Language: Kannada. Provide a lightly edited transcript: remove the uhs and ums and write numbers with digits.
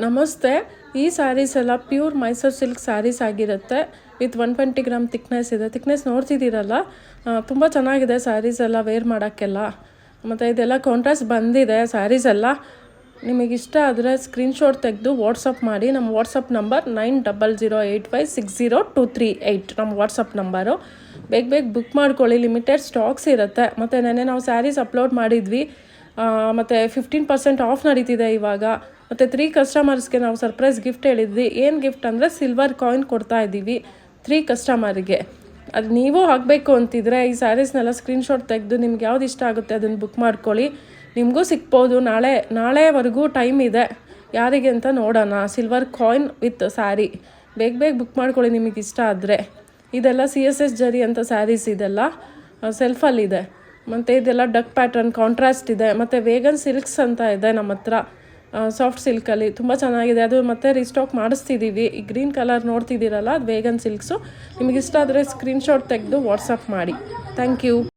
ನಮಸ್ತೆ. ಈ ಸ್ಯಾರೀಸ್ ಎಲ್ಲ ಪ್ಯೂರ್ ಮೈಸೂರು ಸಿಲ್ಕ್ ಸ್ಯಾರೀಸ್ ಆಗಿರುತ್ತೆ. ವಿತ್ 120 ಗ್ರಾಮ್ ಥಿಕ್ನೆಸ್ ಇದೆ. ಥಿಕ್ನೆಸ್ ನೋಡ್ತಿದ್ದೀರಲ್ಲ, ತುಂಬ ಚೆನ್ನಾಗಿದೆ ಸ್ಯಾರೀಸ್ ಎಲ್ಲ ವೇರ್ ಮಾಡೋಕ್ಕೆಲ್ಲ. ಮತ್ತು ಇದೆಲ್ಲ ಕಾಂಟ್ರಾಸ್ಟ್ ಬಂದಿದೆ ಸ್ಯಾರೀಸ್ ಎಲ್ಲ. ನಿಮಗಿಷ್ಟ ಆದರೆ ಸ್ಕ್ರೀನ್ಶಾಟ್ ತೆಗೆದು ವಾಟ್ಸಪ್ ಮಾಡಿ. ನಮ್ಮ ವಾಟ್ಸಪ್ ನಂಬರ್ 9008560238 ನಮ್ಮ ವಾಟ್ಸಪ್ ನಂಬರು. ಬೇಗ ಬುಕ್ ಮಾಡ್ಕೊಳ್ಳಿ, ಲಿಮಿಟೆಡ್ ಸ್ಟಾಕ್ಸ್ ಇರುತ್ತೆ. ಮತ್ತು ನೆನ್ನೆ ನಾವು ಸ್ಯಾರೀಸ್ ಅಪ್ಲೋಡ್ ಮಾಡಿದ್ವಿ. ಮತ್ತು 15% ಆಫ್ ನಡೀತಿದೆ ಇವಾಗ. ಮತ್ತು 3 ಕಸ್ಟಮರ್ಸ್ಗೆ ನಾವು ಸರ್ಪ್ರೈಸ್ ಗಿಫ್ಟ್ ಹೇಳಿದ್ವಿ. ಏನು ಗಿಫ್ಟ್ ಅಂದರೆ ಸಿಲ್ವರ್ ಕಾಯಿನ್ ಕೊಡ್ತಾ ಇದ್ದೀವಿ 3 ಕಸ್ಟಮರ್ಗೆ. ಅದು ನೀವು ಆಗಬೇಕು ಅಂತಿದ್ರೆ ಈ ಸ್ಯಾರೀಸ್ನೆಲ್ಲ ಸ್ಕ್ರೀನ್ಶಾಟ್ ತೆಗೆದು ನಿಮ್ಗೆ ಯಾವ್ದು ಇಷ್ಟ ಆಗುತ್ತೆ ಅದನ್ನು ಬುಕ್ ಮಾಡ್ಕೊಳ್ಳಿ. ನಿಮಗೂ ಸಿಗ್ಬೋದು. ನಾಳೆವರೆಗೂ ಟೈಮ್ ಇದೆ. ಯಾರಿಗೆ ಅಂತ ನೋಡೋಣ. Silver coin with sari. ಬೇಗ ಬುಕ್ ಮಾಡ್ಕೊಳ್ಳಿ ನಿಮಗೆ ಇಷ್ಟ ಆದರೆ. ಇದೆಲ್ಲ CSS ಜರಿ ಅಂತ ಸ್ಯಾರೀಸ್ ಇದೆಲ್ಲ ಸೆಲ್ಫಲ್ಲಿದೆ. ಮತ್ತು ಇದೆಲ್ಲ ಡಕ್ ಪ್ಯಾಟರ್ನ್ ಕಾಂಟ್ರಾಸ್ಟ್ ಇದೆ. ಮತ್ತು ವೇಗನ್ ಸಿಲ್ಕ್ಸ್ ಅಂತ ಇದೆ ನಮ್ಮ ಹತ್ರ, ಸಾಫ್ಟ್ ಸಿಲ್ಕಲ್ಲಿ ತುಂಬ ಚೆನ್ನಾಗಿದೆ. ಅದು ಮತ್ತೆ ರೀಸ್ಟಾಕ್ ಮಾಡಿಸ್ತಿದ್ದೀವಿ. ಈ ಗ್ರೀನ್ ಕಲರ್ ನೋಡ್ತಿದ್ದೀರಲ್ಲ, ಅದು ವೇಗನ್ ಸಿಲ್ಕ್ಸು. ನಿಮಗಿಷ್ಟ ಆದರೆ ಸ್ಕ್ರೀನ್ಶಾಟ್ ತೆಗೆದು ವಾಟ್ಸಪ್ ಮಾಡಿ. Thank you.